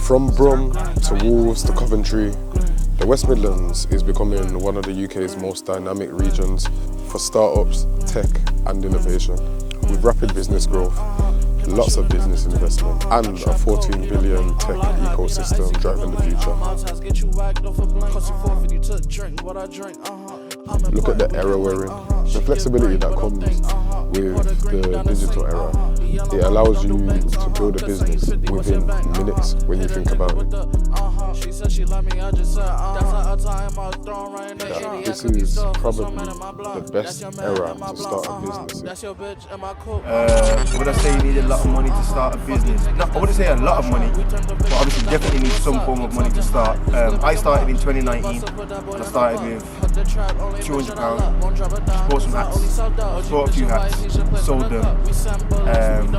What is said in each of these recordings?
From Brum to Wolves to Coventry, the West Midlands is becoming one of the UK's most dynamic regions for startups, tech and innovation. With rapid business growth, lots of business investment and a 14 billion tech ecosystem driving the future. Look at the era we're in, the flexibility that comes with the digital era. It allows you to build a business within minutes when you think about it. This is probably the best era to start a business in. Would I say you need a lot of money to start a business? No, I wouldn't say a lot of money, but obviously definitely need some form of money to start. I started in 2019, and I started with £200, bought some hats, bought a few hats, sold them, and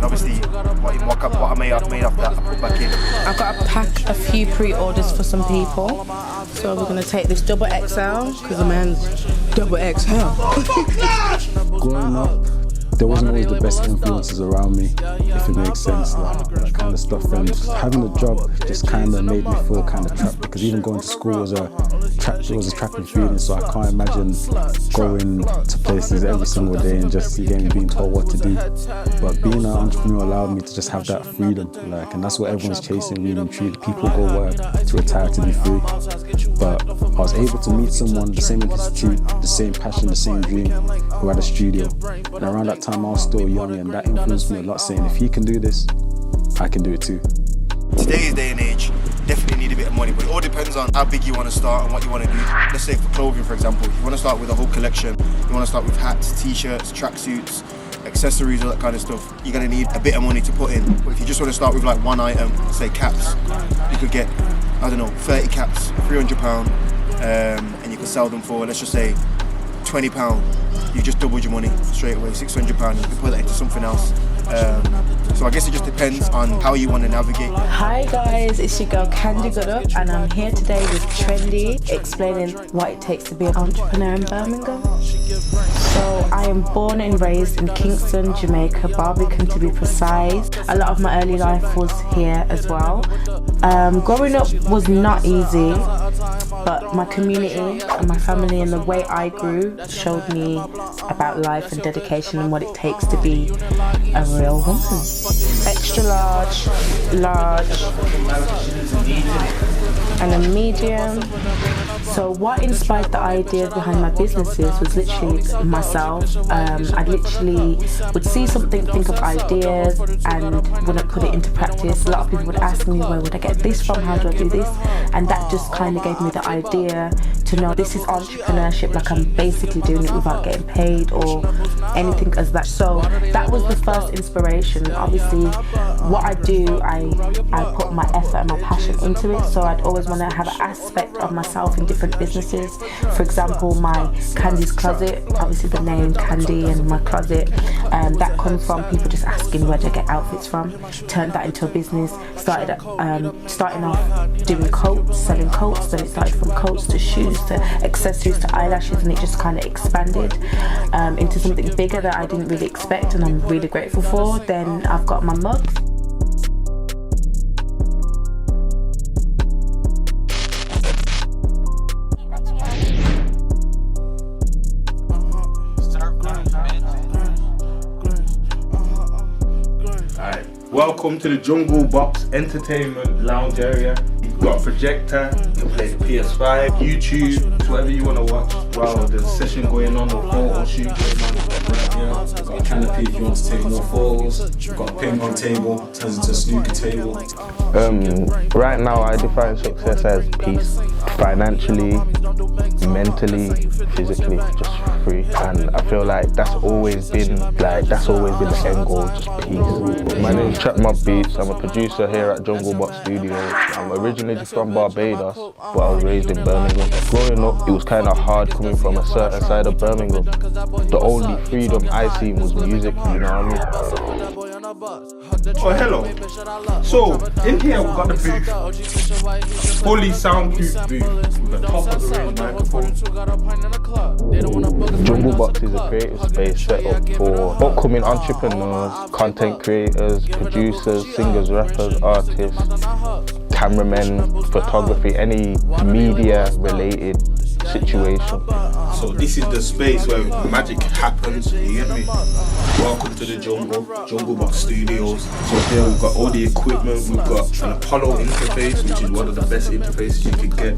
obviously what I made off that I put back in. I've got to pack a few pre-orders for some people, so we're going to take this double XL, because the man's double XL. Growing up, there wasn't always the best influences around me, if it makes sense, like that kind of stuff. And having a job just kind of made me feel kind of trapped, because even going to school was a trapping feeling. So I can't imagine going to places every single day and just being told what to do. But being an entrepreneur allowed me to just have that freedom, and that's what everyone's chasing, really and truly. People go work to retire to be free. But I was able to meet someone the same intensity, the same passion, the same dream, who had a studio. And around that time I was still young, and that influenced me a lot, saying if he can do this, I can do it too. Today's day and age, definitely need a bit of money, but it all depends on how big you want to start and what you want to do. Let's say for clothing, for example, if you want to start with a whole collection, you want to start with hats, t-shirts, tracksuits, accessories, all that kind of stuff, you're going to need a bit of money to put in. But if you just want to start with like one item, say caps, you could get, I don't know, 30 caps, £300, and you can sell them for, let's just say, £20. You just doubled your money straight away, £600, you can put that into something else. So I guess it just depends on how you want to navigate. Hi guys, it's your girl CANDYGUDDUP, and I'm here today with Trendy, explaining what it takes to be an entrepreneur in Birmingham. So I am born and raised in Kingston, Jamaica, Barbican to be precise. A lot of my early life was here as well. Growing up was not easy, but my community and my family and the way I grew showed me about life and dedication and what it takes to be a real woman. Extra large, large, and a medium. So what inspired the idea behind my businesses was literally myself. I literally would see something, think of ideas, and wouldn't put it into practice. A lot of people would ask me, where would I get this from? How do I do this? And that just kind of gave me the idea to know this is entrepreneurship, like I'm basically doing it without getting paid or anything as that. So that was the first inspiration. Obviously, what I do, I put my effort and my passion into it. So I'd always want to have an aspect of myself in different businesses. For example, my Candy's Closet, obviously the name Candy and my closet, that comes from people just asking where do I get outfits from. Turned that into a business. Starting off doing coats, selling coats. Then it started from coats to shoes to accessories to eyelashes, and it just kind of expanded into something bigger that I didn't really expect, and I'm really grateful for. Then I've got my mugs. Welcome to the JungleBox Entertainment Lounge area. You've got a projector, you can play the PS5, YouTube, whatever you want to watch while there's a session going on or photo shoot going on. Right here. We've got a canopy if you want to take more photos. We've got a ping pong table, turns into a snooker table. Right now I define success as peace, financially, mentally, physically, just free. And I feel like that's always been the end goal, just peace. My name's Trap Mob Beats. I'm a producer here at JungleBox Studios. I'm originally from Barbados, but I was raised in Birmingham. Growing up, it was kind of hard coming from a certain side of Birmingham. The only freedom I seen was music, you know what I mean? Oh, hello. So, in here we've got the booth. Fully soundproof booth with the top of the range microphone. JungleBox is a creative space set up for upcoming entrepreneurs, content creators, producers, singers, rappers, artists, cameramen, photography, any media related situation. So this is the space where magic happens, you get me? Welcome to the JungleBox Studios. So here we've got all the equipment, we've got an Apollo interface, which is one of the best interfaces you could get.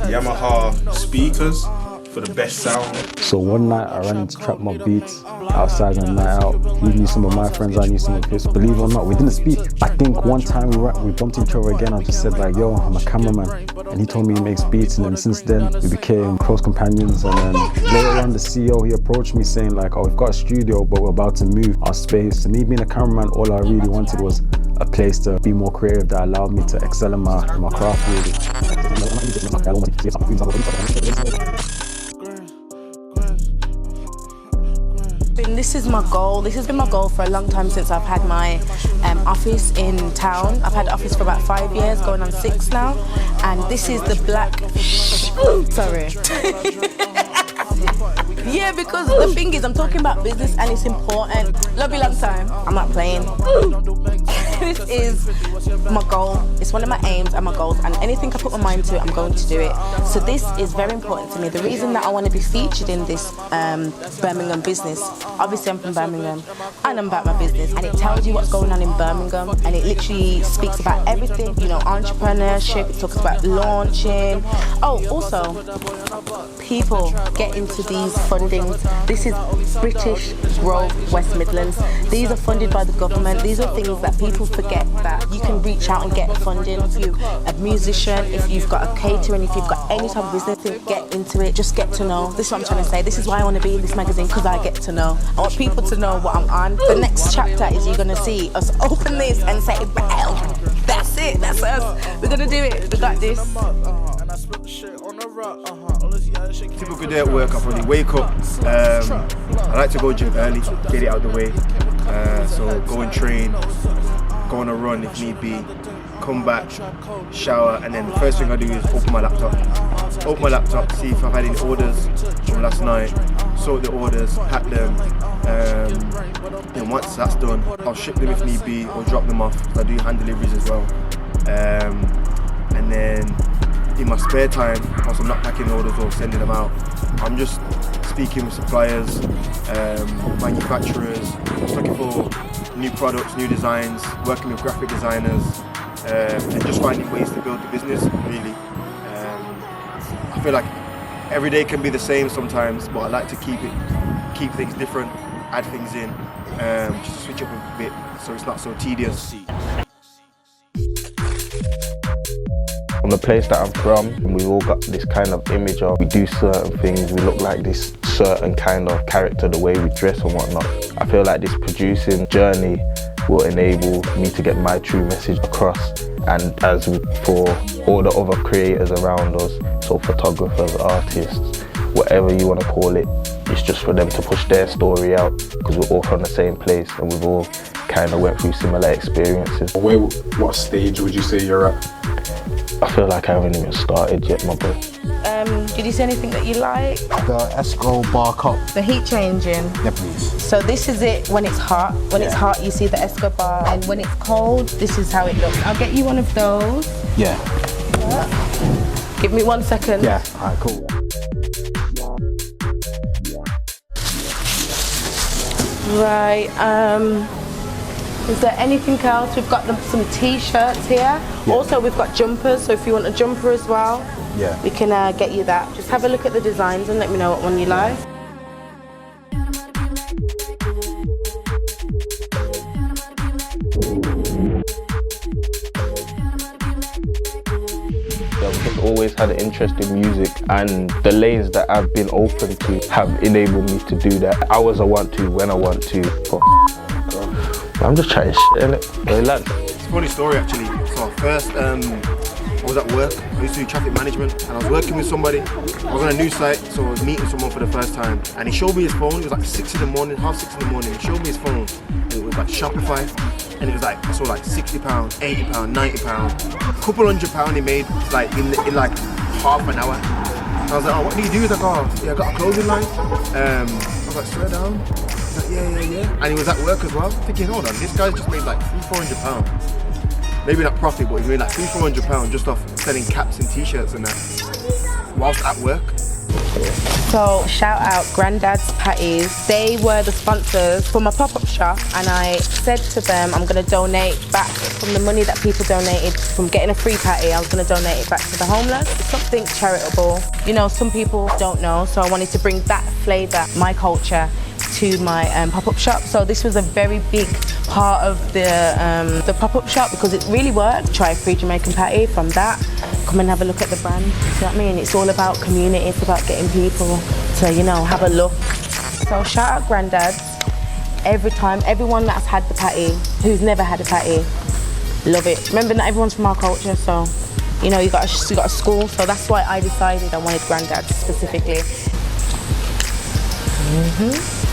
Yamaha speakers for the best sound. So one night I ran into Trap Mob Beats outside on a night out. He knew some of my friends, I knew some of his. Believe it or not, we didn't speak. I think one time we bumped each other again. I just said like, yo, I'm a cameraman. And he told me he makes beats, and then since then we became close companions. And then later on the CEO, he approached me saying like, oh, we've got a studio, but we're about to move our space. And me being a cameraman, all I really wanted was a place to be more creative that allowed me to excel in my craft really. This is my goal. This has been my goal for a long time since I've had my office in town. I've had office for about 5 years, going on 6 now. And this is the black... Sorry. Yeah, because the thing is, I'm talking about business and it's important. Love you long time. I'm not playing. This is my goal. It's one of my aims and my goals, and anything I put my mind to, I'm going to do it. So this is very important to me. The reason that I want to be featured in this Birmingham business, obviously I'm from Birmingham and I'm about my business, and it tells you what's going on in Birmingham, and it literally speaks about everything, you know, entrepreneurship, it talks about launching. Oh, also, people get into these fundings. This is British Growth West Midlands. These are funded by the government. These are things that people forget, that you can reach out and get funding. If you're a musician, if you've got a catering, if you've got any type of business, get into it. Just get to know. This is what I'm trying to say. This is why I want to be in this magazine, because I get to know. I want people to know what I'm on. The next chapter is you're going to see us open this and say, bam, that's it, that's us. We're going to do it. We got this. Typical day at work, I probably wake up. I like to go gym early, get it out of the way. So go and train, go on a run if need be, come back, shower, and then the first thing I do is open my laptop. Open my laptop, see if I've had any orders from last night, sort the orders, pack them. Then once that's done, I'll ship them if need be or drop them off, because I do hand deliveries as well. And then in my spare time, whilst I'm not packing orders or sending them out, I'm just speaking with suppliers, manufacturers, just looking for new products, new designs, working with graphic designers, and just finding ways to build the business, really. I feel like every day can be the same sometimes, but I like to keep things different, add things in, just to switch up a bit so it's not so tedious. From the place that I'm from, we've all got this kind of image of we do certain things, we look like this certain kind of character, the way we dress and whatnot. I feel like this producing journey will enable me to get my true message across, and as for all the other creators around us, so photographers, artists, whatever you want to call it, it's just for them to push their story out, because we're all from the same place and we've all kind of went through similar experiences. What stage would you say you're at? I feel like I haven't even started yet, my boy. Did you see anything that you like? The Esco bar cup. The heat changing. Yeah, please. So this is it when it's hot. When it's hot, you see the Esco bar, and when it's cold, this is how it looks. I'll get you one of those. Yeah. Give me 1 second. Yeah. Alright, cool. Right. Is there anything else? We've got some t-shirts here. Yeah. Also, we've got jumpers, so if you want a jumper as well, Yeah. we can get you that. Just have a look at the designs and let me know what one you like. I've just always had an interest in music, and the lanes that I've been open to have enabled me to do that. Hours I want to, when I want to. I'm just trying shit, innit? Hey, lads. It's a funny story actually. So first, I was at work. I used to do traffic management, and I was working with somebody. I was on a new site, so I was meeting someone for the first time, and he showed me his phone. It was like 6 in the morning, half 6 in the morning. He showed me his phone, and it was like Shopify, and it was like, I saw like £60, £80, £90, a couple £100 he made like in like half an hour. I was like, oh, what do you do? He's like, oh, yeah, I got a clothing line. I was like, swear down. He's like, yeah. And he was at work as well. Thinking, hold on, this guy's just made like £300-400. Maybe not profit, but he made like £300-400 just off selling caps and t-shirts and that, whilst at work. So shout out Grandad's Patties. They were the sponsors for my pop-up shop, and I said to them I'm going to donate back from the money that people donated from getting a free patty. I was going to donate it back to the homeless. It's something charitable. You know, some people don't know, so I wanted to bring that flavour, my culture, to my pop-up shop. So this was a very big part of the pop-up shop because it really worked. Try a free Jamaican patty from that. Come and have a look at the brand. You know what I mean? It's all about community. It's about getting people to, you know, have a look. So shout out Grandad. Every time, everyone that's had the patty, who's never had a patty, love it. Remember, not everyone's from our culture, so you know, you got a school. So that's why I decided I wanted Grandad specifically.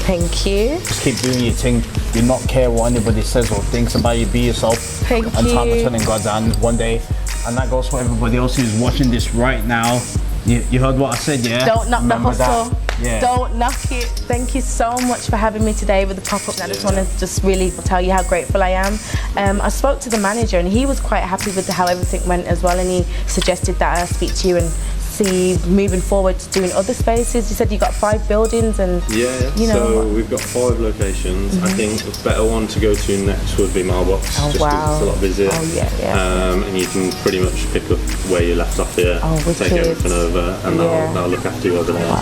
Thank you. Just keep doing your thing. Do not care what anybody says or thinks about you. Be yourself. Thank you. And time is in God's hand one day. And that goes for everybody else who's watching this right now. You heard what I said, yeah? Don't knock Remember the hustle. That. Yeah. Don't knock it. Thank you so much for having me today with the pop-up. I just want to just really tell you how grateful I am. I spoke to the manager and he was quite happy with how everything went as well, and he suggested that I speak to you and see moving forward to doing other spaces. You said you got 5 buildings and you know. So we've got 5 locations. I think the better one to go to next would be Mailbox, just because it's a lot busier. And you can pretty much pick up where you left off here, take everything over, and they'll look after you over there.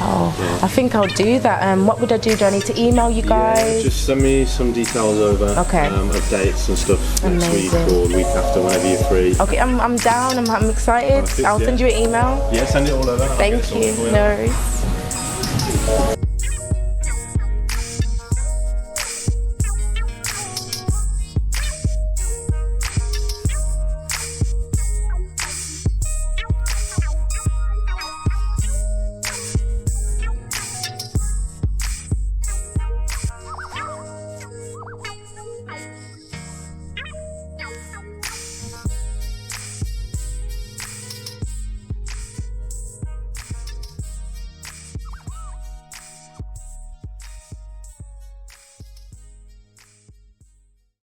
I think I'll do that. What would I do? Do I need to email you guys? Just send me some details over of dates and stuff next week or the week after, whenever you're free. Okay, I'm down. I'm excited. I'll send you an email. Yeah, send it all over. Thank you. No worries.